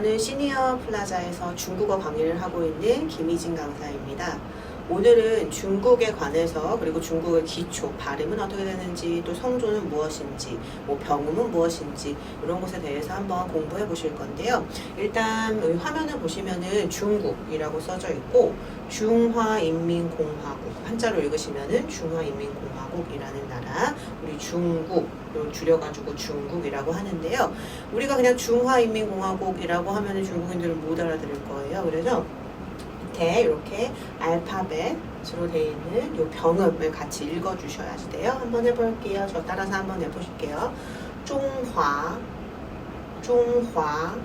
저는 시니어 플라자에서 중국어 강의를 하고 있는 김희진 강사입니다. 오늘은 중국에 관해서 그리고 중국의 기초, 발음은 어떻게 되는지, 또 성조는 무엇인지, 뭐 병음은 무엇인지 이런 것에 대해서 한번 공부해 보실 건데요. 일단 화면을 보시면은 중국이라고 써져 있고 중화인민공화국, 한자로 읽으시면은 중화인민공화국이라는 나라, 우리 중국을 줄여가지고 중국이라고 하는데요. 우리가 그냥 중화인민공화국이라고 하면은 중국인들은 못 알아들을 거예요. 그래서 밑에 이렇게 알파벳으로 되어 있는 이 병음을 같이 읽어주셔야 돼요. 한번 해볼게요. 저 따라서 한번 해보실게요. 중화, 중화,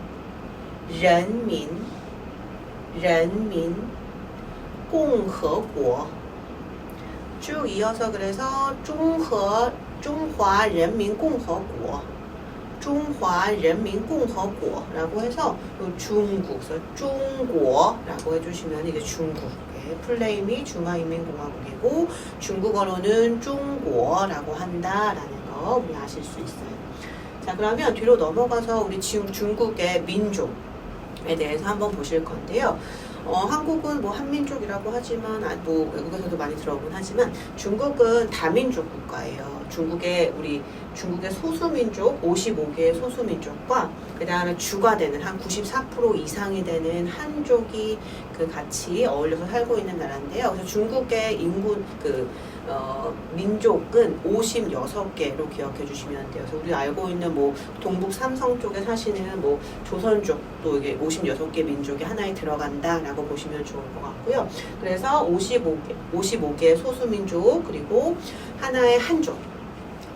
人民, 人民, 共和国. 쭉 이어서 그래서 중화인민공화국, 중화인민공화국라고 해서 중국, 중국라고 해주시면 이게 중국. 풀네임이 중화인민공화국이고 중국어로는 중국어라고 한다라는 거 우리 아실 수 있어요. 자, 그러면 뒤로 넘어가서 우리 중국의 민족에 대해서 한번 보실 건데요. 한국은 뭐 한민족이라고 하지만, 뭐 외국에서도 많이 들어보긴 하지만, 중국은 다민족 국가예요. 중국의 소수민족, 55개의 소수민족과, 그 다음에 주가 되는 한 94% 이상이 되는 한족이 같이 어울려서 살고 있는 나라인데요. 그래서 중국의 인구, 민족은 56개로 기억해 주시면 돼요. 그래서 우리 알고 있는 뭐 동북 삼성 쪽에 사시는 뭐 조선족도 이게 56개 민족이 하나에 들어간다라고 보시면 좋을 것 같고요. 그래서 55개의 소수민족 그리고 하나의 한족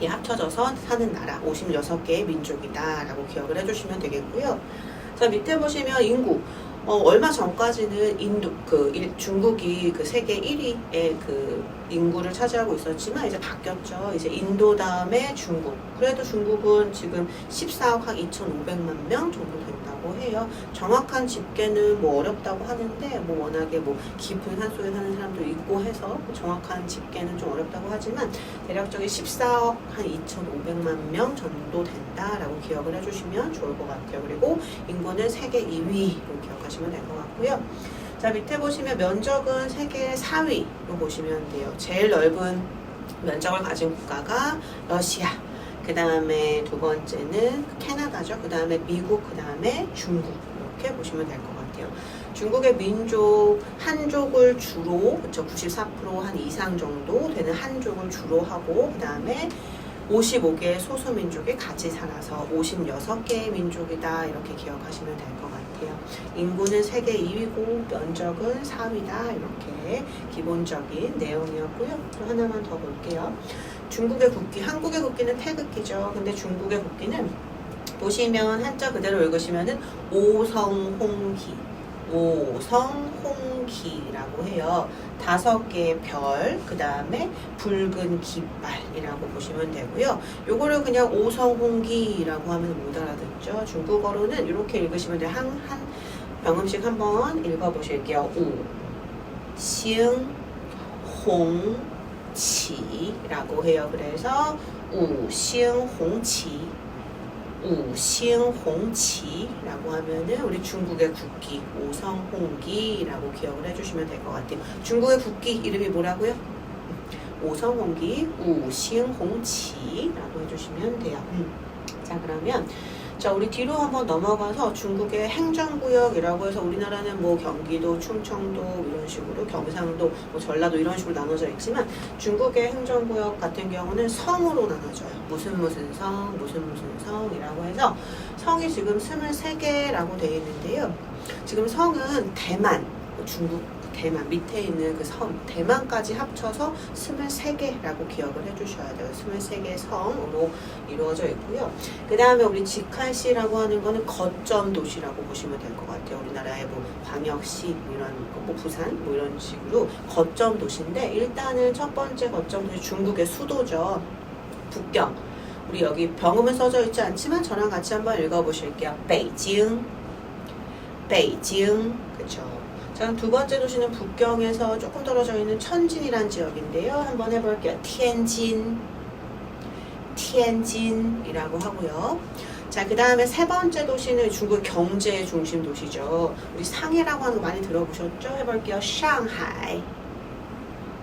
이 합쳐져서 사는 나라 56개의 민족이다라고 기억을 해주시면 되겠고요. 자, 밑에 보시면 인구. 얼마 전까지는 중국이 세계 1위의 인구를 차지하고 있었지만 이제 바뀌었죠. 이제 인도 다음에 중국. 그래도 중국은 지금 14억 한 2,500만 명 정도 된다고 해요. 정확한 집계는 뭐 어렵다고 하는데 뭐 워낙에 뭐 깊은 산속에 사는 사람도 있고 해서 정확한 집계는 좀 어렵다고 하지만 대략적인 14억 한 2,500만 명 정도 된다라고 기억을 해주시면 좋을 것 같아요. 그리고 인구는 세계 2위로 기억하시면 될 것 같고요. 자, 밑에 보시면 면적은 세계 4위로 보시면 돼요. 제일 넓은 면적을 가진 국가가 러시아, 그 다음에 두 번째는 캐나다죠. 그 다음에 미국, 그 다음에 중국 이렇게 보시면 될 것 같아요. 중국의 민족, 한족을 주로 94% 한 이상 정도 되는 한족을 주로 하고 그 다음에 55개의 소수민족이 같이 살아서 56개의 민족이다 이렇게 기억하시면 될 것 같아요. 인구는 세계 2위고 면적은 4위다 이렇게 기본적인 내용이었고요. 또 하나만 더 볼게요. 중국의 국기, 한국의 국기는 태극기죠. 근데 중국의 국기는 보시면 한자 그대로 읽으시면은 오성홍기, 오성홍기라고 해요. 5개의 별, 그 다음에 붉은 깃발이라고 보시면 되고요. 요거를 그냥 오성홍기라고 하면 못 알아듣죠. 중국어로는 이렇게 읽으시면 돼요. 한 병음씩 한번 읽어보실게요. 우, 싱, 홍, 치라고 해요. 그래서 우싱홍치, 우싱홍치라고 하면은 우리 중국의 국기 오성홍기라고 기억을 해주시면 될 것 같아요. 중국의 국기 이름이 뭐라고요? 오성홍기, 우싱홍치라고 해주시면 돼요. 자, 그러면 우리 뒤로 한번 넘어가서 중국의 행정구역이라고 해서 우리나라는 뭐 경기도, 충청도 이런 식으로 경상도, 뭐 전라도 이런 식으로 나눠져 있지만 중국의 행정구역 같은 경우는 성으로 나눠져요. 무슨 성, 무슨 성이라고 해서 성이 지금 23개라고 되어 있는데요. 지금 성은 대만, 중국 대만 밑에 있는 그 섬, 대만까지 합쳐서 23개라고 기억을 해주셔야 돼요. 23개 성으로 이루어져 있고요. 그 다음에 우리 직할시라고 하는 거는 거점 도시라고 보시면 될 것 같아요. 우리나라의 뭐 광역시, 이런 뭐 부산, 뭐 이런 식으로 거점 도시인데 일단은 첫 번째 거점 도시 중국의 수도죠. 북경. 우리 여기 병음은 써져 있지 않지만 저랑 같이 한번 읽어보실게요. 베이징, 베이징, 그렇죠. 자, 두 번째 도시는 북경에서 조금 떨어져 있는 천진이란 지역인데요. 한번 해볼게요. 티엔진, 티엔진이라고 하고요. 자, 그 다음에 세 번째 도시는 중국 경제 중심 도시죠. 우리 상해라고 하는 거 많이 들어보셨죠? 해볼게요. 상하이.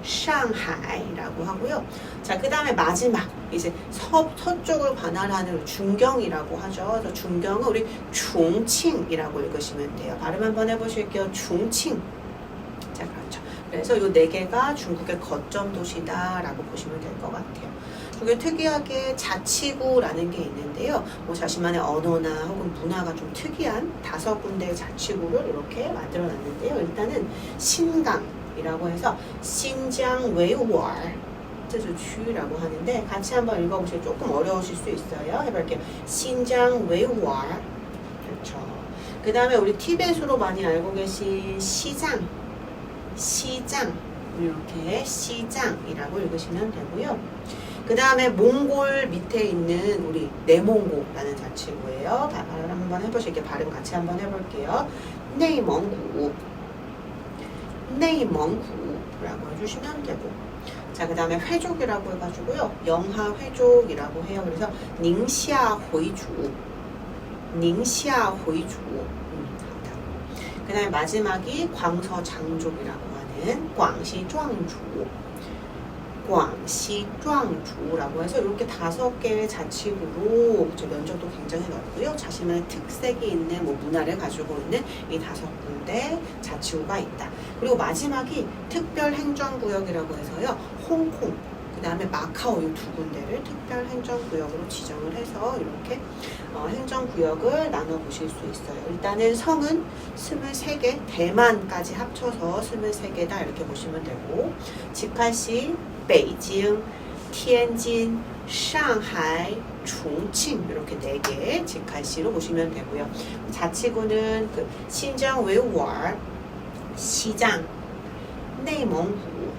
상하이라고 하고요. 자, 그 다음에 마지막 이제 서쪽을 관할하는 중경이라고 하죠. 그래서 중경은 우리 중칭이라고 읽으시면 돼요. 발음 한번 해보실게요. 중칭. 자, 그렇죠. 그래서 이 네 개가 중국의 거점 도시다라고 보시면 될 것 같아요. 중국에 특이하게 자치구라는 게 있는데요. 뭐 자신만의 언어나 혹은 문화가 좀 특이한 5군데의 자치구를 이렇게 만들어놨는데요. 일단은 신강이라고 해서 신장 웨이월这是区라고 하는데 같이 한번 읽어보시면 조금 어려우실 수 있어요. 해볼게요. 신장 웨이월. 그렇죠. 그 다음에 우리 티벳으로 많이 알고 계신 시장. 이렇게 시장이라고 읽으시면 되고요. 그 다음에 몽골 밑에 있는 우리 내몽고라는 자치구예요. 발음 한번 해보실게요. 발음 같이 한번 해볼게요. 내몽구. 내몽구라고 해주시면 되고. 자, 그 다음에 회족이라고 해가지고요. 영하 회족이라고 해요. 그래서 닝샤회주. 그 다음에 마지막이 광서장족이라고 하는 광시壮주라고 해서 이렇게 5개의 자치구로 면적도 굉장히 넓고요. 자신만의 특색이 있는 뭐 문화를 가지고 있는 이 5군데 자치구가 있다. 그리고 마지막이 특별행정구역이라고 해서요. 홍콩, 그 다음에 마카오 이 2군데를 특별행정구역으로 지정을 해서 이렇게 행정구역을 나눠보실 수 있어요. 일단은 성은 23개, 대만까지 합쳐서 23개다 이렇게 보시면 되고, 직할시, 베이징, 티엔진, 상하이, 중칭 이렇게 4개 직할시로 보시면 되고요. 자치구는 그 신장 웨이월, 시장, 내몽구,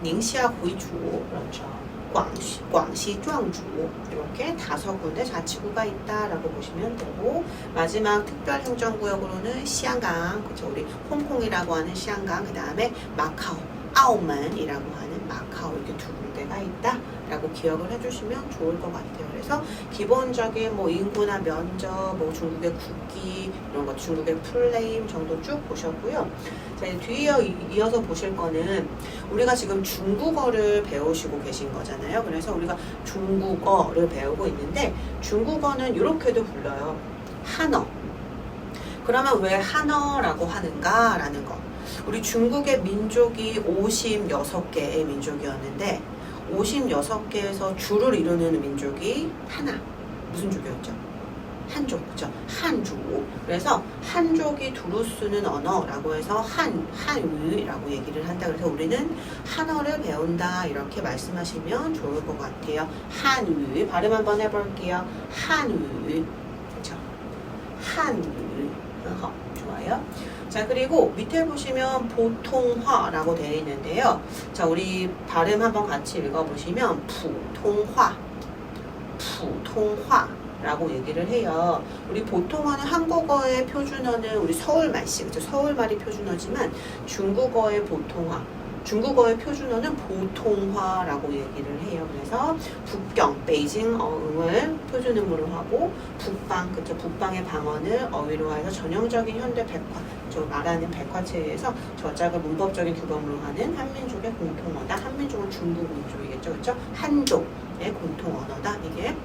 닝샤회주, 그렇죠. 광시壮주 이렇게 5군데 자치구가 있다라고 보시면 되고, 마지막 특별행정구역으로는 시안강, 그렇죠. 우리 홍콩이라고 하는 시안강, 그 다음에 마카오, 아오만이라고 하는 마카오 이렇게 2군데가 있다라고 기억을 해주시면 좋을 것 같아요. 그래서 기본적인 뭐 인구나 면적, 뭐 중국의 국기 이런 것, 중국의 플레임 정도 쭉 보셨고요. 자, 뒤에 이어서 보실 거는 우리가 지금 중국어를 배우시고 계신 거잖아요. 그래서 우리가 중국어를 배우고 있는데 중국어는 이렇게도 불러요. 한어. 그러면 왜 한어라고 하는가라는 거. 우리 중국의 민족이 56개의 민족이었는데 56개에서 주를 이루는 민족이 하나. 무슨 족이었죠? 한족, 그죠? 한족. 그래서 한족이 두루 쓰는 언어라고 해서 한유라고 얘기를 한다. 그래서 우리는 한어를 배운다 이렇게 말씀하시면 좋을 것 같아요. 한유. 발음 한번 해볼게요. 한유. 그죠? 한유. 좋아요. 자, 그리고 밑에 보시면 보통화라고 되어 있는데요. 자, 우리 발음 한번 같이 읽어보시면 부통화라고 얘기를 해요. 우리 보통화는 한국어의 표준어는 우리 서울말씨, 그렇죠? 서울말이 표준어지만 중국어의 보통화, 중국어의 표준어는 보통화라고 얘기를 해요. 그래서 북경, 베이징 어응을 표준음으로 하고 북방, 그쵸? 북방의 방언을 어휘로 해서 전형적인 현대 백화, 저 말하는 백화체에서 저작을 문법적인 규범으로 하는 한민족의 공통어다. 한민족은 중국 민족이겠죠, 그렇죠? 한족의 공통 언어다. 이게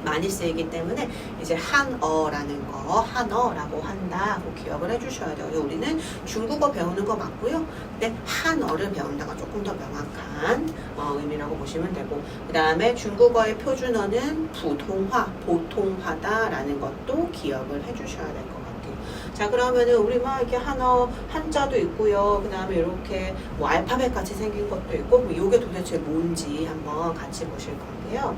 많이 쓰이기 때문에 이제 한어라는 거 한어라고 한다고 기억을 해주셔야 돼요. 우리는 중국어 배우는 거 맞고요. 근데 한어를 배운다가 조금 더 명확한 의미라고 보시면 되고, 그 다음에 중국어의 표준어는 부통화, 보통화다라는 것도 기억을 해주셔야 될 것 같아요. 자, 그러면은 우리 막 이렇게 한어 한자도 있고요. 그 다음에 이렇게 뭐 알파벳 같이 생긴 것도 있고, 뭐 이게 도대체 뭔지 한번 같이 보실 건데요.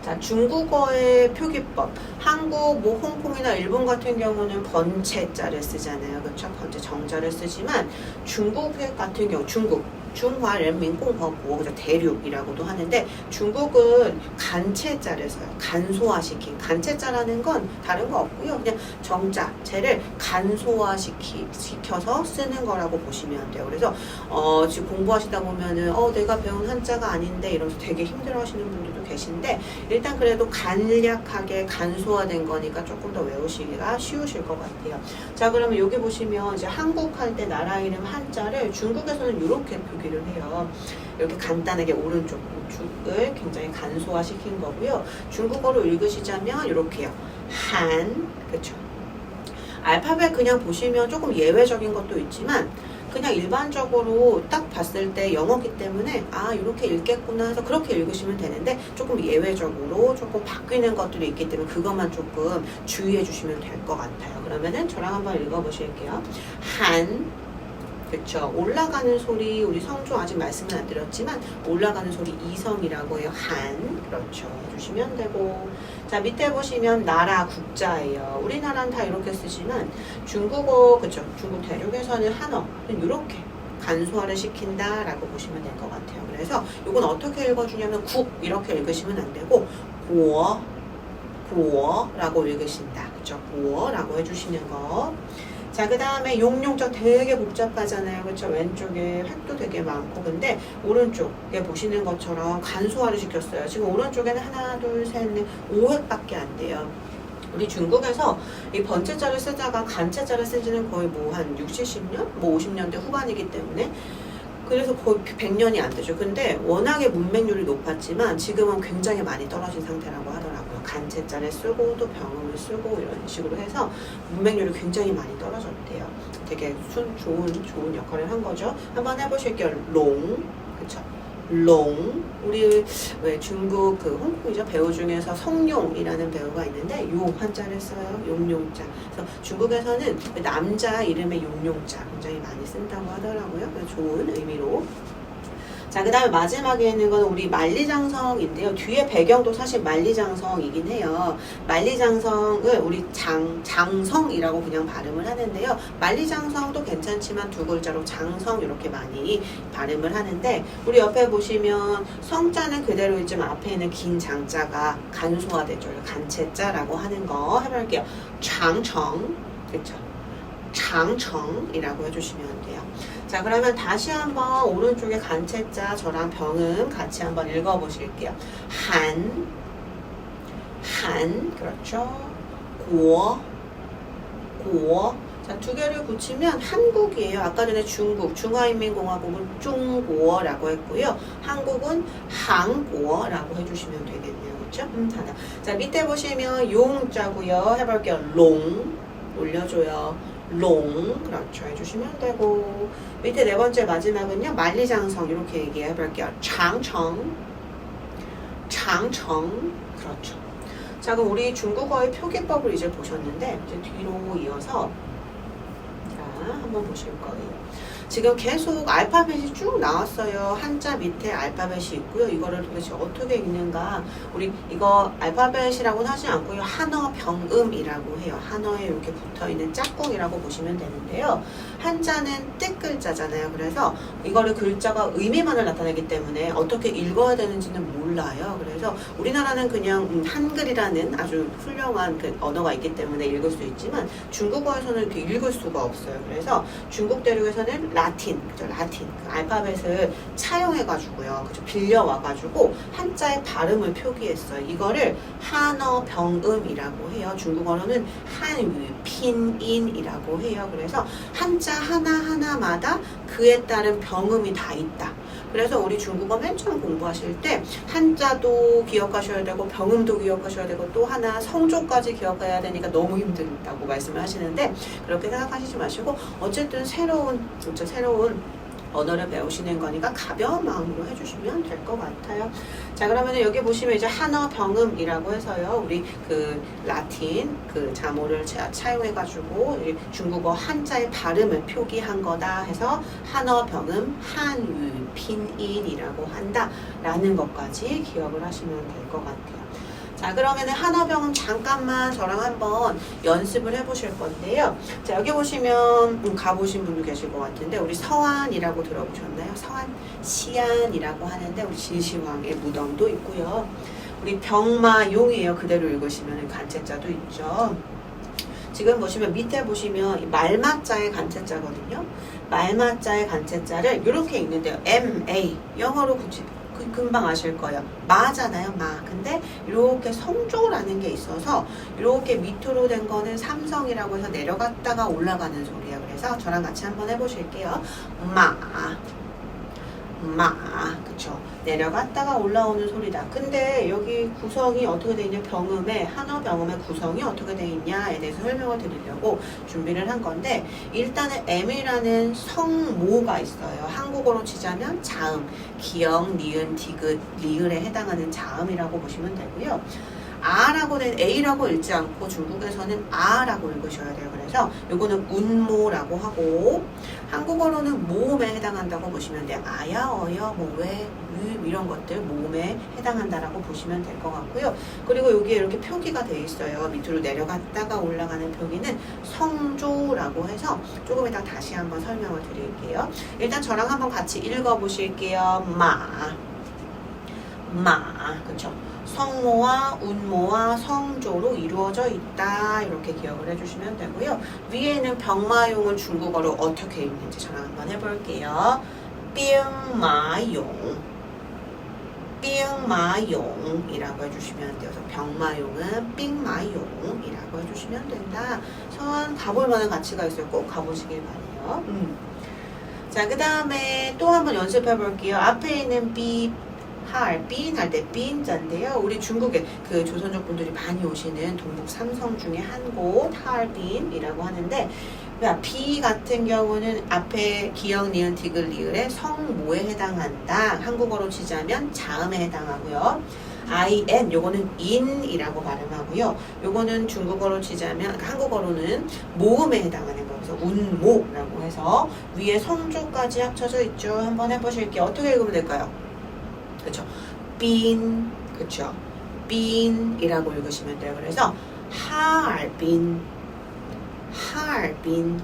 자, 중국어의 표기법. 한국, 뭐 홍콩이나 일본 같은 경우는 번체자를 쓰잖아요. 그렇죠? 번체 정자를 쓰지만 중국 같은 경우, 중국 중화人民共和国, 그죠? 대륙이라고도 하는데 중국은 간체자를 써요. 간소화시킨. 간체자라는 건 다른 거 없고요. 그냥 정자체를 간소화시켜서 쓰는 거라고 보시면 돼요. 그래서 지금 공부하시다 보면은 내가 배운 한자가 아닌데 이러면서 되게 힘들어하시는 분들도 계신데 일단 그래도 간략하게 간소화된 거니까 조금 더 외우시기가 쉬우실 것 같아요. 자, 그러면 여기 보시면 이제 한국 할 때 나라 이름 한자를 중국에서는 이렇게 표기를 해요. 이렇게 간단하게 오른쪽 우측을 굉장히 간소화시킨 거고요. 중국어로 읽으시자면 이렇게요. 한, 그쵸? 알파벳 그냥 보시면 조금 예외적인 것도 있지만 그냥 일반적으로 딱 봤을 때 영어기 때문에 이렇게 읽겠구나 해서 그렇게 읽으시면 되는데 조금 예외적으로 조금 바뀌는 것들이 있기 때문에 그것만 조금 주의해 주시면 될 것 같아요. 그러면은 저랑 한번 읽어보실게요. 한, 그쵸. 올라가는 소리, 우리 성조 아직 말씀은 안 드렸지만 올라가는 소리 이성이라고 해요. 한, 그렇죠. 해주시면 되고. 자, 밑에 보시면 나라, 국자예요. 우리나라는 다 이렇게 쓰지만 중국어, 그쵸. 중국 대륙에서는 한어는 이렇게 간소화를 시킨다라고 보시면 될 것 같아요. 그래서 이건 어떻게 읽어주냐면 국 이렇게 읽으시면 안 되고 구어라고 읽으신다. 그쵸. 구어라고 해주시는 거. 자, 그 다음에 용용자 되게 복잡하잖아요. 그렇죠? 왼쪽에 획도 되게 많고 근데 오른쪽에 보시는 것처럼 간소화를 시켰어요. 지금 오른쪽에는 하나, 둘, 셋, 넷, 5획밖에 안 돼요. 우리 중국에서 이 번체자를 쓰다가 간체자를 쓰지는 거의 뭐 한 60, 70년? 뭐 50년대 후반이기 때문에 그래서 거의 100년이 안 되죠. 근데 워낙에 문맹률이 높았지만 지금은 굉장히 많이 떨어진 상태라고 하더라고요. 간체자를 쓰고 또 병음을 쓰고 이런 식으로 해서 문맹률이 굉장히 많이 떨어졌대요. 되게 좋은 역할을 한 거죠. 한번 해보실게요. 롱, 그쵸? 롱. 우리 왜 중국 그 홍콩이죠 배우 중에서 성룡이라는 배우가 있는데 요 한자를 써요. 용용자. 그래서 중국에서는 남자 이름의 용용자 굉장히 많이 쓴다고 하더라고요. 그래서 좋은 의미로. 자, 그 다음에 마지막에 있는 건 우리 만리장성인데요. 뒤에 배경도 사실 만리장성이긴 해요. 만리장성을 우리 장성이라고 그냥 발음을 하는데요. 만리장성도 괜찮지만 두 글자로 장성 이렇게 많이 발음을 하는데 우리 옆에 보시면 성자는 그대로 있지만 앞에 있는 긴 장자가 간소화되죠. 간체자라고 하는 거 해볼게요. 장청, 그렇죠? 장청이라고 해주시면 돼요. 자, 그러면 다시 한번 오른쪽에 간체자 저랑 병음 같이 한번 읽어보실게요. 한, 그렇죠. 고. 자, 두 개를 붙이면 한국이에요. 아까 전에 중국, 중화인민공화국은 중국어라고 했고요. 한국은 한국어라고 해주시면 되겠네요. 그렇죠? 하나. 자, 밑에 보시면 용자고요. 해볼게요. 롱 올려줘요. 롱, 그렇죠. 해주시면 되고 밑에 네 번째 마지막은요. 만리장성 이렇게 얘기해 볼게요. 장청, 그렇죠. 자, 그럼 우리 중국어의 표기법을 이제 보셨는데 이제 뒤로 이어서 자, 한번 보실 거예요. 지금 계속 알파벳이 쭉 나왔어요. 한자 밑에 알파벳이 있고요. 이거를 도대체 어떻게 읽는가? 우리 이거 알파벳이라고는 하지 않고요. 한어 병음이라고 해요. 한어에 이렇게 붙어있는 짝꿍이라고 보시면 되는데요. 한자는 뜻글자잖아요. 그래서 이거를 글자가 의미만을 나타내기 때문에 어떻게 읽어야 되는지는 몰라요. 그래서 우리나라는 그냥 한글이라는 아주 훌륭한 그 언어가 있기 때문에 읽을 수 있지만 중국어에서는 이렇게 읽을 수가 없어요. 그래서 중국 대륙에서는 라틴, 그죠? 라틴 그 알파벳을 차용해가지고요, 그죠? 빌려와가지고 한자의 발음을 표기했어요. 이거를 한어 병음이라고 해요. 중국어로는 한유拼音이라고 해요. 그래서 한자 하나하나마다 그에 따른 병음이 다 있다. 그래서 우리 중국어 맨 처음 공부하실 때 한자도 기억하셔야 되고 병음도 기억하셔야 되고 또 하나 성조까지 기억해야 되니까 너무 힘들다고 말씀을 하시는데 그렇게 생각하시지 마시고 어쨌든 새로운 언어를 배우시는 거니까 가벼운 마음으로 해주시면 될 것 같아요. 자, 그러면 여기 보시면 이제 한어 병음이라고 해서요. 우리 그 라틴 그 자모를 차용해가지고 중국어 한자의 발음을 표기한 거다 해서 한어 병음 한유拼音이라고 한다라는 것까지 기억을 하시면 될 것 같아요. 자, 자, 그러면은 한어병음 잠깐만 저랑 한번 연습을 해보실 건데요. 자, 여기 보시면 가보신 분도 계실 것 같은데 우리 서안이라고 들어보셨나요? 서안, 시안이라고 하는데 우리 진시황의 무덤도 있고요. 우리 병마용이에요. 그대로 읽으시면 간체자도 있죠. 지금 보시면 밑에 보시면 말마자의 간체자거든요. 말마자의 간체자를 이렇게 읽는데요. MA 영어로 굳이 금방 아실 거예요. 마잖아요. 마. 근데 이렇게 성조라는 게 있어서 이렇게 밑으로 된 거는 삼성이라고 해서 내려갔다가 올라가는 소리예요. 그래서 저랑 같이 한번 해보실게요. 마. 그쵸. 내려갔다가 올라오는 소리다. 근데 여기 구성이 어떻게 되어 있냐, 병음의 한어 병음의 구성이 어떻게 되어 있냐에 대해서 설명을 드리려고 준비를 한 건데, 일단은 M이라는 성모가 있어요. 한국어로 치자면 자음, 기역, 니은, 디귿, 리을에 해당하는 자음이라고 보시면 되고요. 아라고 된 A라고 읽지 않고 중국에서는 아라고 읽으셔야 돼요. 그래서 요거는 운모라고 하고, 한국어로는 모음에 해당한다고 보시면 돼요. 아야, 어여, 뭐왜, 이런 것들 모음에 해당한다라고 보시면 될 것 같고요. 그리고 여기에 이렇게 표기가 돼 있어요. 밑으로 내려갔다가 올라가는 표기는 성조라고 해서 조금 이따 다시 한번 설명을 드릴게요. 일단 저랑 한번 같이 읽어보실게요. 그쵸? 성모와 운모와 성조로 이루어져 있다. 이렇게 기억을 해주시면 되고요. 위에는 병마용을 중국어로 어떻게 읽는지 저랑 한번 해볼게요. 빙마용, 빙마용이라고 해주시면 돼요. 병마용은 빙마용이라고 해주시면 된다. 선 가볼 만한 가치가 있어요. 꼭 가보시길 바래요. 자, 그 다음에 또 한번 연습해 볼게요. 앞에 있는 삐, 하얼빈 할 때 빈자인데요. 우리 중국에 그 조선족 분들이 많이 오시는 동북 삼성 중에 한 곳 하얼빈이라고 하는데, 비 같은 경우는 앞에 기역, 니은, 디귿, 리을의 성모에 해당한다. 한국어로 치자면 자음에 해당하고요. IN 요거는 인이라고 발음하고요. 요거는 중국어로 치자면, 한국어로는 모음에 해당하는 거. 그래서 운모라고 해서 위에 성조까지 합쳐져 있죠. 한번 해보실게요. 어떻게 읽으면 될까요? 그쵸? 빈, 그쵸? 빈이라고 읽으시면 돼요. 그래서 하얼빈,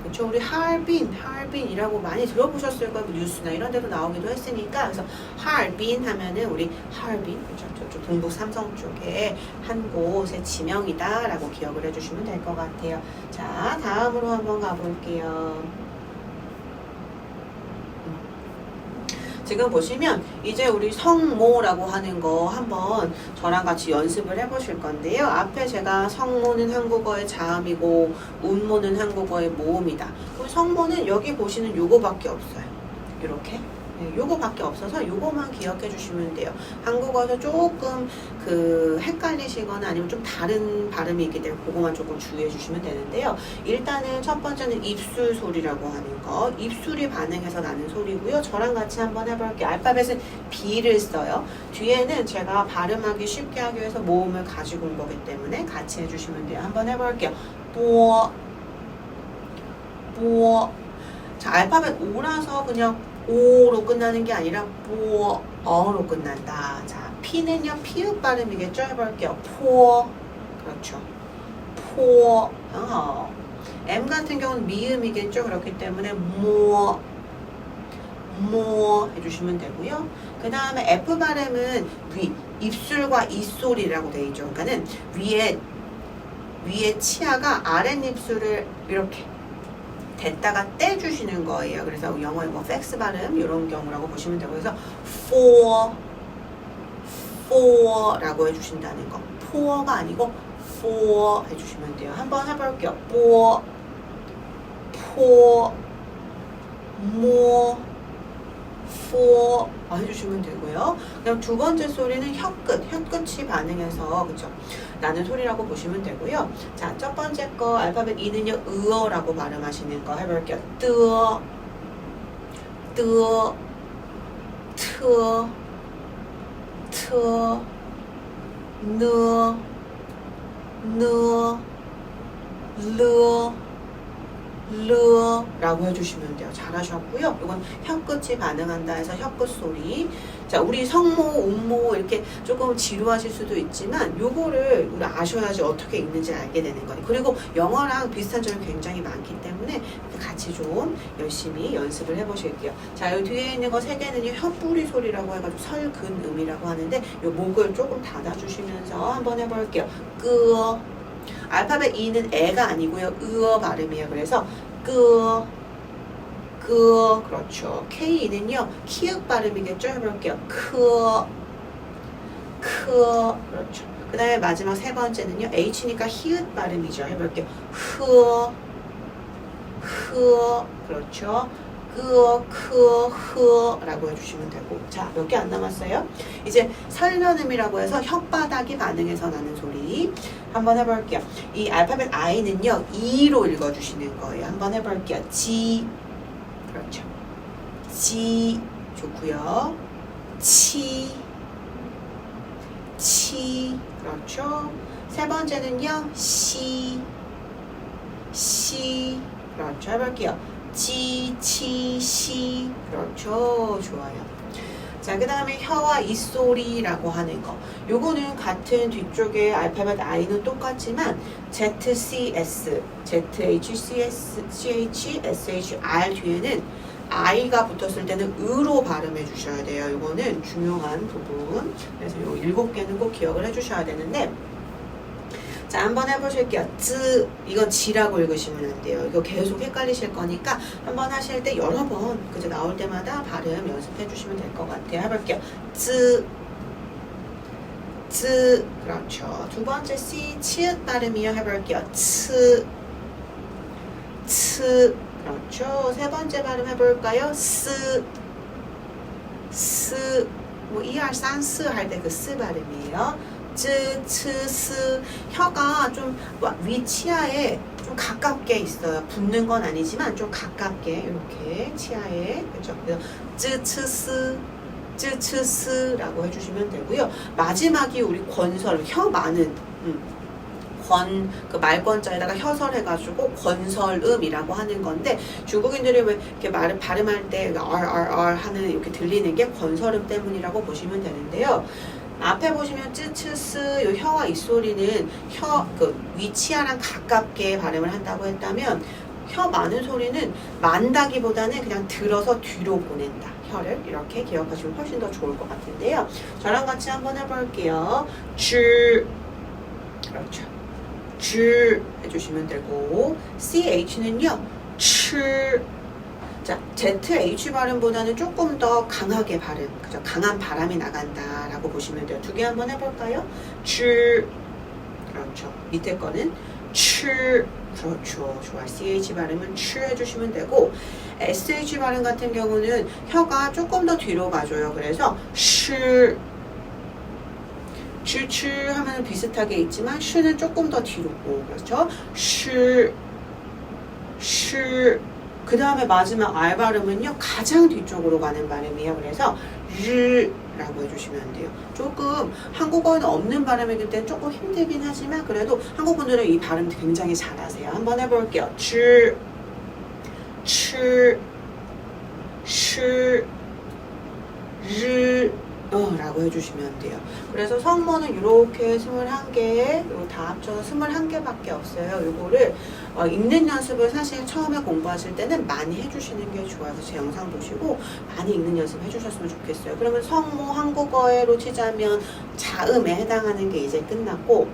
그쵸? 우리 하얼빈이라고 많이 들어보셨을 거예요. 뉴스나 이런 데도 나오기도 했으니까. 그래서 하얼빈 하면은 우리 하얼빈, 그쵸? 저쪽 동북 삼성 쪽에 한 곳의 지명이다 라고 기억을 해주시면 될 것 같아요. 자, 다음으로 한번 가볼게요. 지금 보시면 이제 우리 성모라고 하는 거 한번 저랑 같이 연습을 해보실 건데요. 앞에 제가 성모는 한국어의 자음이고 운모는 한국어의 모음이다. 그럼 성모는 여기 보시는 요거밖에 없어요. 이렇게. 네, 요거밖에 없어서 요거만 기억해 주시면 돼요. 한국어에서 조금 그 헷갈리시거나 아니면 좀 다른 발음이 있기 때문에 그거만 조금 주의해 주시면 되는데요. 일단은 첫 번째는 입술 소리라고 하는 거. 입술이 반응해서 나는 소리고요. 저랑 같이 한번 해볼게요. 알파벳은 B를 써요. 뒤에는 제가 발음하기 쉽게 하기 위해서 모음을 가지고 온 거기 때문에 같이 해주시면 돼요. 한번 해볼게요. 뽀. 자, 알파벳 O라서 그냥 오로 끝나는 게 아니라 어로 끝난다. 자, 피는요 피읍 발음이겠죠. 해볼게요. 포. 그렇죠. 포. M 같은 경우는 미음이겠죠. 그렇기 때문에 모 해주시면 되고요. 그 다음에 F 발음은 위, 입술과 입소리라고 되어 있죠. 그러니까는 위에 치아가 아랫입술을 이렇게 됐다가 떼주시는 거예요. 그래서 영어의 뭐 팩스 발음 이런 경우라고 보시면 되고, 그래서 for라고 해주신다는 거. for가 아니고 for 해주시면 돼요. 한번 해볼게요. for 해주시면 되고요. 그다음 두 번째 소리는 혀끝이 반응해서 그쵸 나는 소리라고 보시면 되고요. 자, 첫 번째 거 알파벳 E는요 으어라고 발음하시는 거 해볼게요. 뜨어, 느, 르, 라고 해주시면 돼요. 잘하셨고요. 이건 혀끝이 반응한다 해서 혀끝 소리. 자, 우리 성모, 음모 이렇게 조금 지루하실 수도 있지만 요거를 우리 아셔야지 어떻게 읽는지 알게 되는 거예요. 그리고 영어랑 비슷한 점이 굉장히 많기 때문에 같이 좀 열심히 연습을 해보실게요. 자, 여기 뒤에 있는 거 세 개는요, 혀뿌리 소리라고 해가지고 설근음이라고 하는데 요 목을 조금 닫아주시면서 한번 해볼게요. 끄어. 알파벳 E는 애가 아니고요. 으어 발음이에요. 그래서 끄어, 끄어. 그렇죠. K는요. 키읔 발음이겠죠. 해볼게요. 크어, 크어. 그렇죠. 그 다음에 마지막 세 번째는요. H니까 히읗 발음이죠. 해볼게요. 흐어, 흐어. 그렇죠. 끄어, 크어, 흐어 라고 해주시면 되고. 자, 몇 개 안 남았어요? 이제 설면음이라고 해서 혓바닥이 반응해서 나는 소리 한번 해볼게요. 이 알파벳 I는요, E로 읽어주시는 거예요. 한번 해볼게요. 지. 그렇죠. 지. 좋고요. 치. 치. 그렇죠. 세 번째는요, 시. 시. 그렇죠. 해볼게요. 지, 치, 시. 그렇죠. 좋아요. 자, 그 다음에 혀와 입소리라고 하는 거. 요거는 같은 뒤쪽에 알파벳 I는 똑같지만 Z, C, S, Z, H, C, S, C, H, S, H, R 뒤에는 I가 붙었을 때는 으로 발음해 주셔야 돼요. 요거는 중요한 부분. 그래서 요 7개는 꼭 기억을 해 주셔야 되는데, 자, 한번 해보실게요. 쯔, 이건 지라고 읽으시면 안 돼요. 이거 계속 헷갈리실 거니까 한번 하실 때 여러 번 그저 나올 때마다 발음 연습해 주시면 될 것 같아요. 해볼게요. 쯔, 쯔. 그렇죠. 두 번째 C, 치읓 발음이요. 해볼게요. 츠, 츠. 그렇죠. 세 번째 발음 해볼까요? 스, 스. 뭐 2, 3, 스 할 때 그 스 발음이에요. 쯔, 츠, 스. 혀가 좀 위치하에 좀 가깝게 있어요. 붙는 건 아니지만 좀 가깝게 이렇게 치아에, 그렇죠? 그래서 쯔, 츠, 스, 쯔, 츠, 스라고 해주시면 되고요. 마지막이 우리 권설, 혀 많은 그 말권자에다가 혀설 해가지고 권설음이라고 하는 건데, 중국인들이 왜 이렇게 말을 발음할 때 RRR 하는 이렇게 들리는 게 권설음 때문이라고 보시면 되는데요. 앞에 보시면 쯔츠스 요 혀와 입소리는 혀 그 위치하랑 가깝게 발음을 한다고 했다면, 혀 많은 소리는 만다기보다는 그냥 들어서 뒤로 보낸다. 혀를 이렇게 기억하시면 훨씬 더 좋을 것 같은데요. 저랑 같이 한번 해볼게요. 줄. 그렇죠. 줄 해주시면 되고, CH는요. 출. 자, ZH 발음보다는 조금 더 강하게 발음, 그죠? 강한 바람이 나간다라고 보시면 돼요. 두 개 한번 해볼까요? 출. 그렇죠. 밑에 거는 출. 그렇죠. 좋아. CH 발음은 출 해주시면 되고, SH 발음 같은 경우는 혀가 조금 더 뒤로 가줘요. 그래서 출. 출 하면 비슷하게 있지만 슈는 조금 더 뒤로 오고, 그렇죠? 슈. 그 다음에 마지막 R 발음은요, 가장 뒤쪽으로 가는 발음이에요. 그래서 르라고 해주시면 돼요. 조금 한국어에는 없는 발음이기 때문에 조금 힘들긴 하지만, 그래도 한국분들은 이 발음 굉장히 잘하세요. 한번 해볼게요. 줄, 르, 라고 해주시면 돼요. 그래서 성모는 이렇게 21개, 이거 다 합쳐서 21개밖에 없어요. 이거를 읽는 연습을 사실 처음에 공부하실 때는 많이 해주시는 게 좋아요. 제 영상 보시고 많이 읽는 연습 해주셨으면 좋겠어요. 그러면 성모 한국어로 치자면 자음에 해당하는 게 이제 끝났고,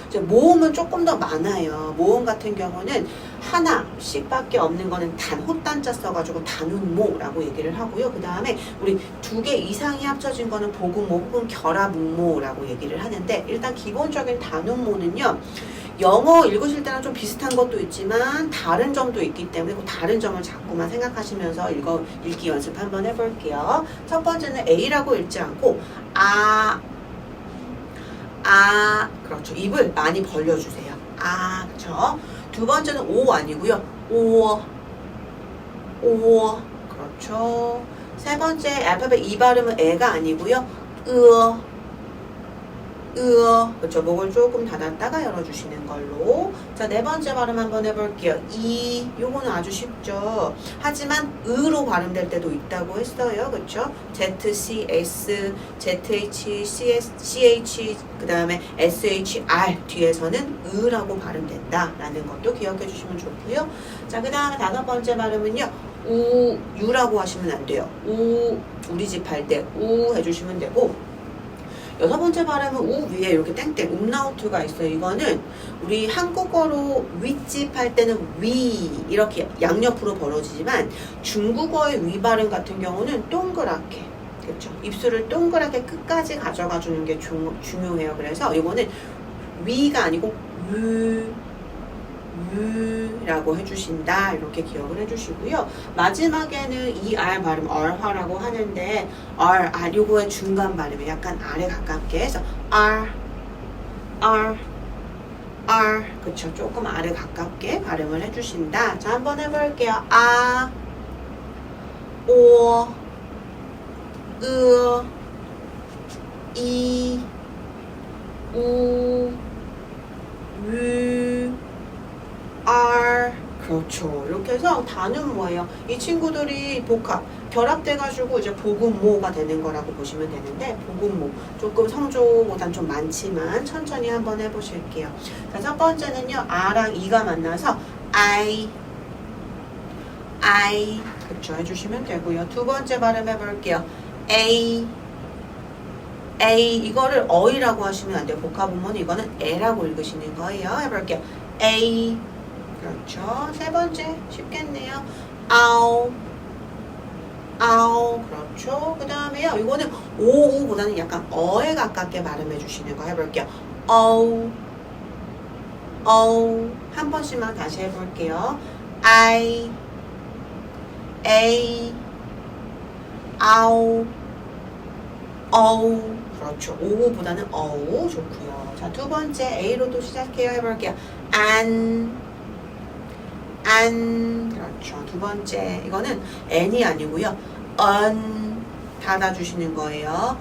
이제 모음은 조금 더 많아요. 모음 같은 경우는 하나씩밖에 없는 거는 호단자 써가지고 단운모라고 얘기를 하고요. 그 다음에 우리 2개 이상이 합쳐진 거는 복음모 혹은 결합음모라고 얘기를 하는데, 일단 기본적인 단운모는요, 영어 읽으실 때랑 좀 비슷한 것도 있지만 다른 점도 있기 때문에 그 다른 점을 자꾸만 생각하시면서 읽기 연습 한번 해볼게요. 첫 번째는 A라고 읽지 않고 그렇죠. 입을 많이 벌려주세요. 그렇죠. 두 번째는 오 아니고요. 오. 그렇죠. 세 번째 알파벳 E 발음은 애가 아니고요. 그렇죠. 목을 조금 닫았다가 열어주시는 걸로. 자, 네 번째 발음 한번 해볼게요. 요거는 아주 쉽죠. 하지만 으로 발음될 때도 있다고 했어요. 그렇죠? ZCS, ZH, CH, 그 다음에 SHR 뒤에서는 으라고 발음된다 라는 것도 기억해 주시면 좋고요. 자, 그 다음에 다섯 번째 발음은요. 유라고 하시면 안 돼요. 우리 집 할 때 우 해주시면 되고, 여섯 번째 발음은 우 위에 이렇게 땡땡 음라우트가 있어요. 이거는 우리 한국어로 윗집 할 때는 위 이렇게 양옆으로 벌어지지만 중국어의 위 발음 같은 경우는 동그랗게, 그렇죠? 입술을 동그랗게 끝까지 가져가 주는 게 중요해요. 그래서 이거는 위가 아니고 라고 해주신다. 이렇게 기억을 해주시고요. 마지막에는 이 R 발음 얼화라고 하는데 요거의 중간 발음이 약간 아래 가깝게 해서 R 그쵸? 조금 아래 가깝게 발음을 해주신다. 자, 한번 해볼게요. 오, 이, 우, 그렇죠. 이렇게 해서 다는 뭐예요? 이 친구들이 복합, 결합돼가지고 이제 복음모가 되는 거라고 보시면 되는데, 복음모. 조금 성조보단 좀 많지만 천천히 한번 해보실게요. 자, 첫 번째는요, 아랑 이가 만나서 I, 그렇죠. 해주시면 되고요. 두 번째 발음 해볼게요. A, 이거를 어이라고 하시면 안 돼요. 복합음모는 이거는 에라고 읽으시는 거예요. 해볼게요. A, 그렇죠. 세 번째 쉽겠네요. 아우, 그렇죠. 그 다음에요. 이거는 오우보다는 약간 어에 가깝게 발음해 주시는 거 해볼게요. 어우, 한 번씩만 다시 해볼게요. I, A, 아우, 어우. 그렇죠. 오우보다는 어우 좋고요. 자, 두 번째 A로도 시작해요. 해볼게요. 그렇죠. 두 번째 이거는 N이 아니고요. 닫아주시는 거예요.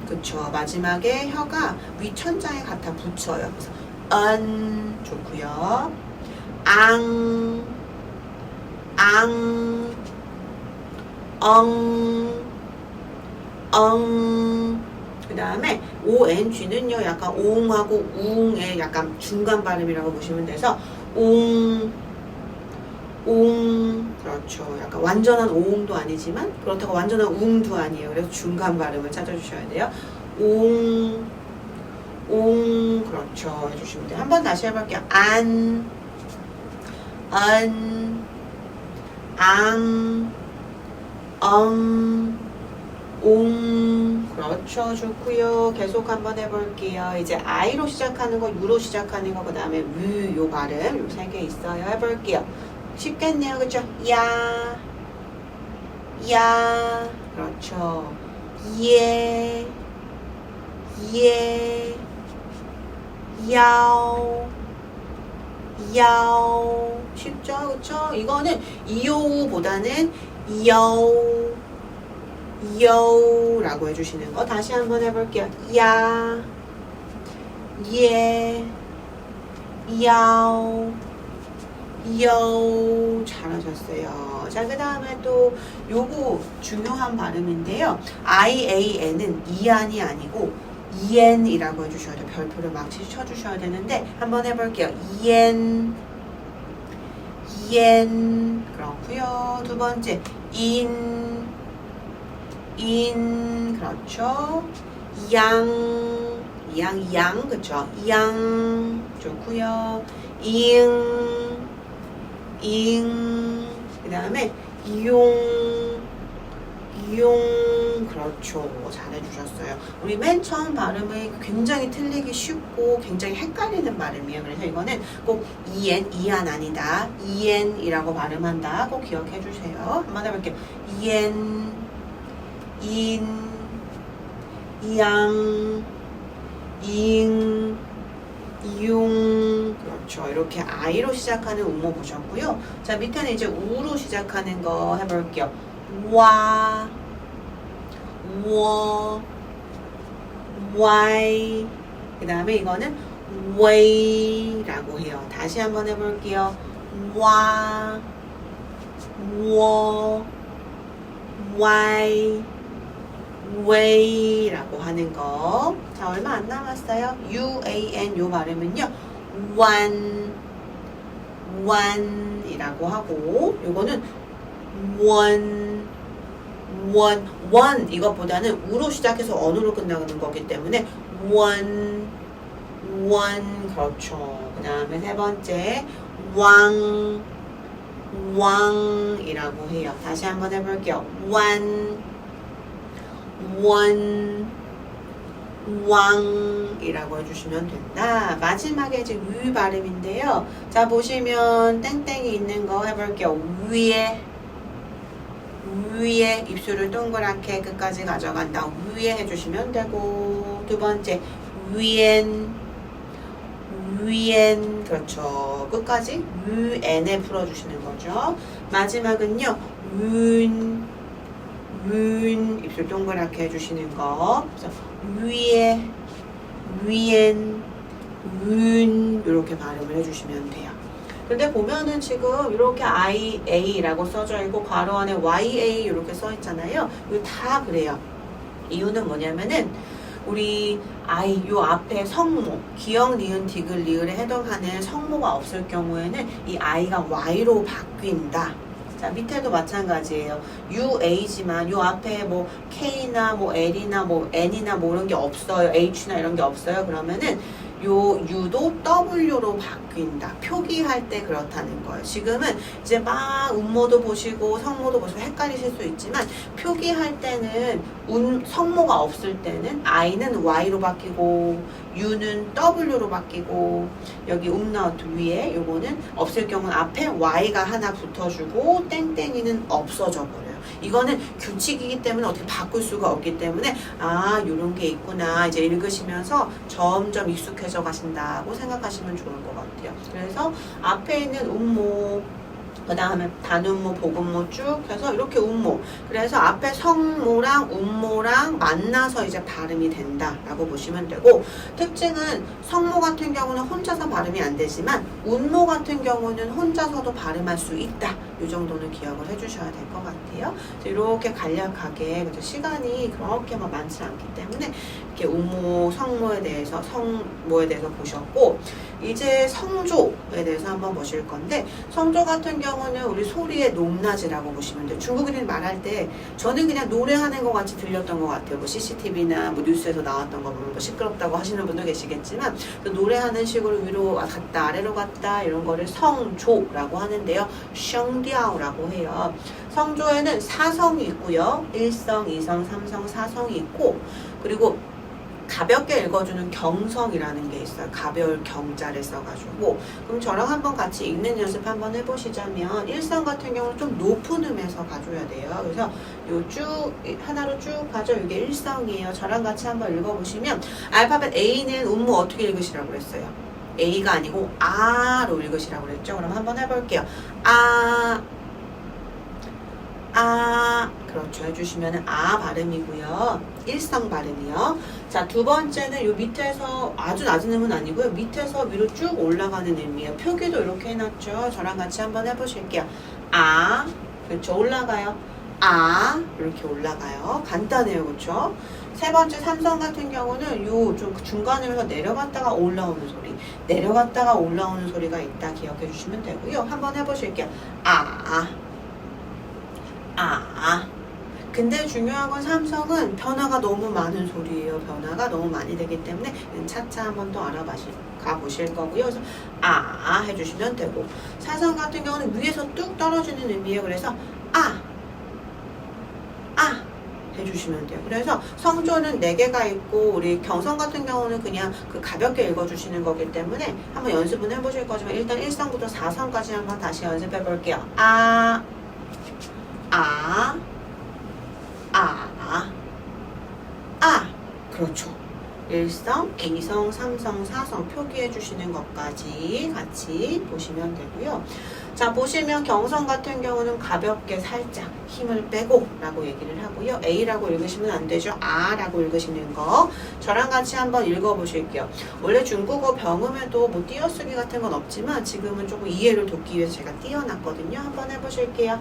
그쵸. 마지막에 혀가 위천장에 갖다 붙여요. 그래서 좋고요. 그 다음에 ONG는요 약간 옹하고 웅의 약간 중간 발음이라고 보시면 돼서 그렇죠. 약간 완전한 오웅도 아니지만 그렇다고 완전한 웅도 아니에요. 그래서 중간 발음을 찾아주셔야 돼요. 그렇죠. 해주시면 돼요. 한번 다시 해볼게요. 그렇죠. 좋고요. 계속 한번 해볼게요. 이제 I로 시작하는 거, U로 시작하는 거, 그 다음에 요 발음, 요 세 개 있어요. 해볼게요. 쉽겠네요. 그쵸? 야, 그렇죠. 야오. 쉽죠? 그쵸? 이거는 이오우보다는 여우라고 해주시는 거. 다시 한번 해볼게요. 야오. 잘하셨어요. 자, 그 다음에 또 요거 중요한 발음인데요. IAN은 이안이 아니고 이엔이라고 해주셔야 돼요. 별표를 막 쳐주셔야 되는데 한번 해볼게요. 이엔 그렇고요. 두 번째 그렇죠. 양 그쵸. 양 좋고요. 그 다음에 이용 그렇죠. 잘해주셨어요. 우리 맨 처음 발음이 굉장히 틀리기 쉽고 굉장히 헷갈리는 발음이에요. 그래서 이거는 꼭 이안 아니다. 이엔이라고 발음한다. 꼭 기억해 주세요. 한번 해볼게요. 이양, 이용 그렇죠. 이렇게 I로 시작하는 음모 보셨고요. 자, 밑에는 이제 우로 시작하는 거 해볼게요. Y. 그 다음에 이거는 way라고 해요. 다시 한번 해볼게요. 와, 워, y, way라고 하는 거. 자, 얼마 안 남았어요. UAN 요 발음은요. one이라고 하고, 요거는 one 이것보다는 우로 시작해서 언으로 끝나는 거기 때문에 one 그렇죠. 그 다음에 세 번째 왕이라고 해요. 다시 한번 해볼게요. 왕이라고 해주시면 된다. 마지막에 이제 위 발음인데요. 자, 보시면 땡땡이 있는 거 해볼게요. 위에 입술을 동그랗게 끝까지 가져간다. 위에 해주시면 되고, 두 번째 위엔 그렇죠. 끝까지 위엔에 풀어주시는 거죠. 마지막은요. 윈 입술 동그랗게 해주시는 거. 그래서 위에 위엔 윈 이렇게 발음을 해주시면 돼요. 근데 보면은 지금 이렇게 IA라고 써져 있고 괄호 안에 YA 이렇게 써 있잖아요. 이거 다 그래요. 이유는 뭐냐면은 우리 요 앞에 성모, 기역, 니은, 디귿, 리을에 해당하는 성모가 없을 경우에는 이 I가 Y로 바뀐다. 자, 밑에도 마찬가지예요. UA지만 요 앞에 뭐 K나 뭐 L이나 뭐 N이나 뭐 이런 게 없어요. H나 이런 게 없어요. 그러면은 요 U도 W로 바뀐다. 표기할 때 그렇다는 거예요. 지금은 이제 막 음모도 보시고 성모도 보시고 헷갈리실 수 있지만 표기할 때는 성모가 없을 때는 I는 Y로 바뀌고 U는 W로 바뀌고 여기 umlaut 위에 요거는 없을 경우는 앞에 Y가 하나 붙어주고 땡땡이는 없어져 버려요. 이거는 규칙이기 때문에 어떻게 바꿀 수가 없기 때문에 아 요런 게 있구나 이제 읽으시면서 점점 익숙해져 가신다고 생각하시면 좋을 것 같아요. 그래서 앞에 있는 음모 그 다음에 단음모, 복음모 쭉 해서 이렇게 음모. 그래서 앞에 성모랑 음모랑 만나서 이제 발음이 된다라고 보시면 되고 특징은 성모 같은 경우는 혼자서 발음이 안 되지만 음모 같은 경우는 혼자서도 발음할 수 있다. 이 정도는 기억을 해주셔야 될 것 같아요. 이렇게 간략하게 시간이 그렇게 막 많지 않기 때문에 이렇게 음모, 성모에 대해서 보셨고 이제 성조에 대해서 한번 보실 건데 성조 같은 경우는 우리 소리의 높낮이라고 보시면 돼요. 중국인이 말할 때 저는 그냥 노래하는 것 같이 들렸던 것 같아요. 뭐 CCTV나 뭐 뉴스에서 나왔던 거 보면 뭐 시끄럽다고 하시는 분도 계시겠지만 그 노래하는 식으로 위로 갔다 아래로 갔다 이런 거를 성조라고 하는데요. 샹디아오라고 해요. 성조에는 4성이 있고요. 1성, 2성, 3성, 4성이 있고 그리고 가볍게 읽어주는 경성이라는 게 있어요. 가벼울 경자를 써가지고 그럼 저랑 한번 같이 읽는 연습 한번 해보시자면 1성 같은 경우는 좀 높은 음에서 가줘야 돼요. 그래서 요 쭉 하나로 쭉 가져 이게 1성이에요. 저랑 같이 한번 읽어보시면 알파벳 A는 음모 어떻게 읽으시라고 그랬어요? A가 아니고 아로 읽으시라고 그랬죠. 그럼 한번 해볼게요. 그렇죠. 해주시면은 아 발음이고요. 일성 발음이요. 자, 두 번째는 요 밑에서 아주 낮은 음은 아니고요. 밑에서 위로 쭉 올라가는 음이에요. 표기도 이렇게 해놨죠. 저랑 같이 한번 해보실게요. 그렇죠. 올라가요. 이렇게 올라가요. 간단해요. 그렇죠. 세 번째 삼성 같은 경우는 요 좀 중간으로 내려갔다가 올라오는 소리, 내려갔다가 올라오는 소리가 있다 기억해 주시면 되고요. 한번 해보실게요. 근데 중요한 건 삼성은 변화가 너무 많은 소리예요. 변화가 너무 많이 되기 때문에 차차 한번 또 가보실 거고요. 그래서 해주시면 되고 사성 같은 경우는 위에서 뚝 떨어지는 의미예요. 그래서 해주시면 돼요. 그래서 성조는 4개가 있고 우리 경성 같은 경우는 그냥 그 가볍게 읽어주시는 거기 때문에 한번 연습은 해보실 거지만 일단 1성부터 4성까지 한번 다시 연습해 볼게요. 그렇죠. 1성, 2성, 3성, 4성 표기해 주시는 것까지 같이 보시면 되고요. 자, 보시면 경성 같은 경우는 가볍게 살짝 힘을 빼고 라고 얘기를 하고요. A라고 읽으시면 안 되죠. 아라고 읽으시는 거. 저랑 같이 한번 읽어보실게요. 원래 중국어 병음에도 뭐 띄어쓰기 같은 건 없지만 지금은 조금 이해를 돕기 위해서 제가 띄어놨거든요. 한번 해보실게요.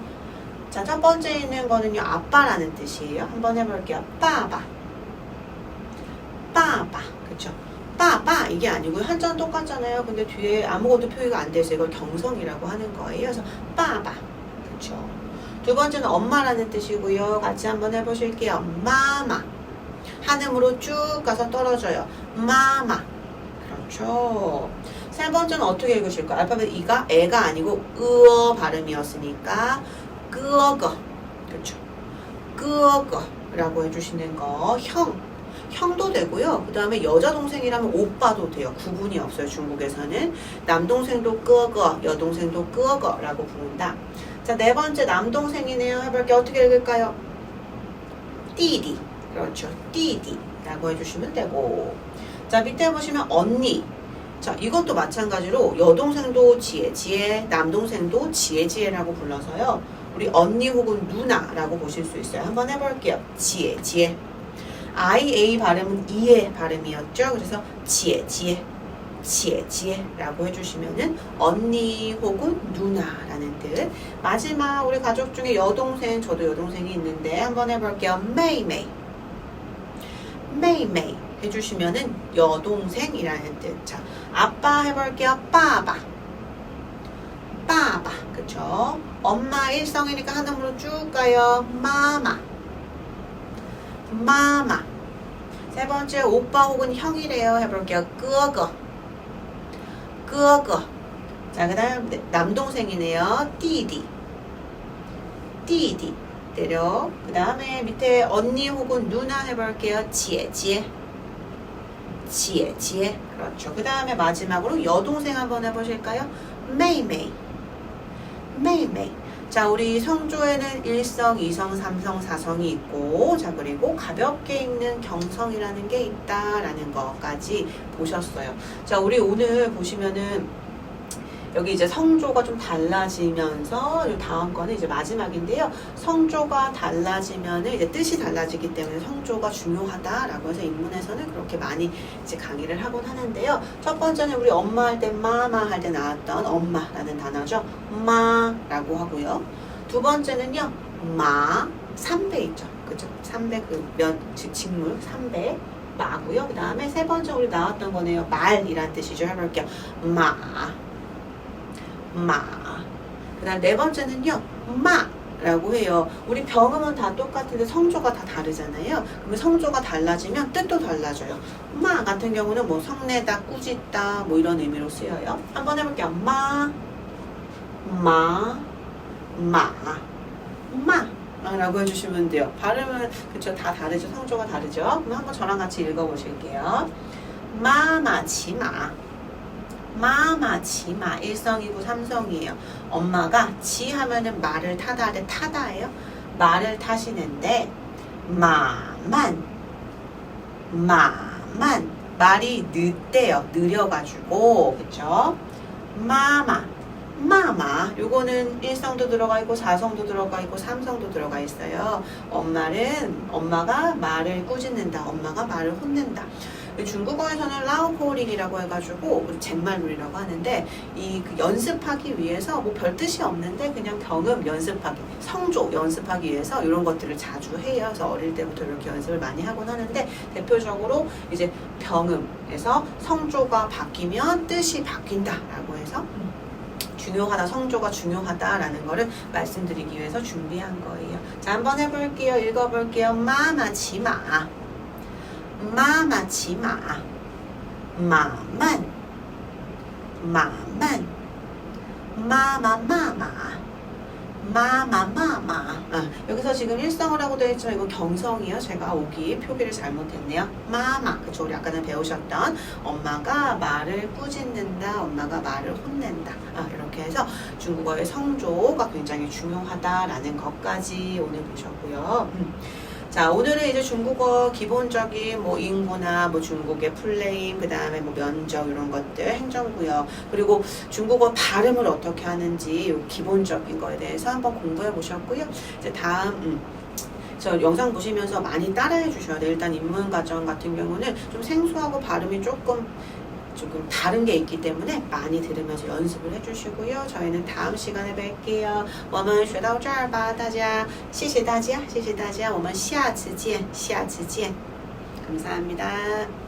자, 첫 번째 있는 거는요. 아빠라는 뜻이에요. 한번 해볼게요. 빠바. 빠바. 그쵸? 빠빠 이게 아니고요. 한자는 똑같잖아요. 근데 뒤에 아무것도 표기가 안 돼서 이걸 경성이라고 하는 거예요. 그래서 빠빠. 그렇죠. 두 번째는 엄마라는 뜻이고요. 같이 한번 해보실게요. 마마. 한음으로 쭉 가서 떨어져요. 마마. 그렇죠. 세 번째는 어떻게 읽으실까요? 알파벳 이가 애가 아니고 으어 발음이었으니까 끄어거. 그렇죠. 끄어거라고 해주시는 거. 형도 되고요. 그 다음에 여자 동생이라면 오빠도 돼요. 구분이 없어요. 중국에서는 남동생도 끄어거, 여동생도 끄어거라고 부른다. 자, 네 번째 남동생이네요. 해볼게요. 어떻게 읽을까요? 띠디. 그렇죠. 띠디라고 해주시면 되고. 자, 밑에 보시면 언니. 자, 이것도 마찬가지로 여동생도 지혜, 남동생도 지혜라고 불러서요. 우리 언니 혹은 누나라고 보실 수 있어요. 한번 해볼게요. 지혜. IA 발음은 이의 발음이었죠. 그래서 지혜라고 해주시면은 언니 혹은 누나라는 뜻. 마지막 우리 가족 중에 여동생, 저도 여동생이 있는데 한번 해볼게요. 메이메이 해주시면은 여동생이라는 뜻. 자, 아빠 해볼게요. 빠바. 그쵸? 엄마 일성이니까 한음으로 쭉 가요. 마마. 세 번째 오빠 혹은 형이래요. 해볼게요. 끄어거. 자, 그 다음 남동생이네요. 띠디 때려. 그 다음에 밑에 언니 혹은 누나 해볼게요. 지혜. 그렇죠. 그 다음에 마지막으로 여동생 한번 해보실까요? 메이메이. 자, 우리 성조에는 1성, 2성, 3성, 4성이 있고, 자, 그리고 가볍게 읽는 경성이라는 게 있다라는 것까지 보셨어요. 자, 우리 오늘 보시면은 여기 이제 성조가 좀 달라지면서 이 다음 거는 이제 마지막인데요. 성조가 달라지면은 이제 뜻이 달라지기 때문에 성조가 중요하다라고 해서 인문에서는 그렇게 많이 이제 강의를 하곤 하는데요. 첫 번째는 우리 엄마 할 때 마마 할 때 나왔던 엄마라는 단어죠. 마라고 하고요. 두 번째는요. 마 3배 있죠. 그죠? 3배 즉 직물 3배 마고요. 그 다음에 세 번째 우리 나왔던 거네요. 말이란 뜻이죠. 해볼게요. 그 다음 네 번째는요. 마라고 해요. 우리 병음은 다 똑같은데 성조가 다 다르잖아요. 그러면 성조가 달라지면 뜻도 달라져요. 마 같은 경우는 뭐 성내다, 꾸짖다 뭐 이런 의미로 쓰여요. 한번 해볼게요. 라고 해주시면 돼요. 발음은 그쵸 다 다르죠. 성조가 다르죠. 그럼 한번 저랑 같이 읽어보실게요. 마마치마 1성이고 3성이에요. 엄마가 지 하면은 말을 타다 할 때 타다예요. 말을 타시는데 마만 말이 늦대요. 느려가지고 그쵸? 마마 요거는 1성도 들어가 있고 4성도 들어가 있고 3성도 들어가 있어요. 엄마가 말을 꾸짖는다. 엄마가 말을 혼낸다. 중국어에서는 라오포링이라고 해가지고 잿말놀이라고 하는데 그 연습하기 위해서 뭐 별 뜻이 없는데 그냥 경음 연습하기, 성조 연습하기 위해서 이런 것들을 자주 해요. 그래서 어릴 때부터 이렇게 연습을 많이 하곤 하는데 대표적으로 이제 병음에서 성조가 바뀌면 뜻이 바뀐다라고 해서 중요하다, 성조가 중요하다라는 거를 말씀드리기 위해서 준비한 거예요. 자, 한번 해볼게요. 읽어볼게요. 마마치마 마마 여기서 지금 일성을 하고 되어 있지만 이건 경성이요. 제가 표기를 잘못했네요. 마마 그쵸. 우리 아까는 배우셨던 엄마가 말을 꾸짖는다, 엄마가 말을 혼낸다. 이렇게 해서 중국어의 성조가 굉장히 중요하다라는 것까지 오늘 보셨고요. 자, 오늘은 이제 중국어 기본적인 뭐 인구나 뭐 중국의 플레임, 그 다음에 뭐 면적 이런 것들, 행정구역, 그리고 중국어 발음을 어떻게 하는지 기본적인 거에 대해서 한번 공부해 보셨고요. 이제 다음 저 영상 보시면서 많이 따라해 주셔야 돼요. 일단 인문과정 같은 경우는 좀 생소하고 발음이 조금 다른 게 있기 때문에 많이 들으면서 연습을 해주시고요. 저희는 다음 시간에 뵐게요. 我们学到这儿吧，大家谢谢大家，谢谢大家，我们下次见，下次见，감사합니다。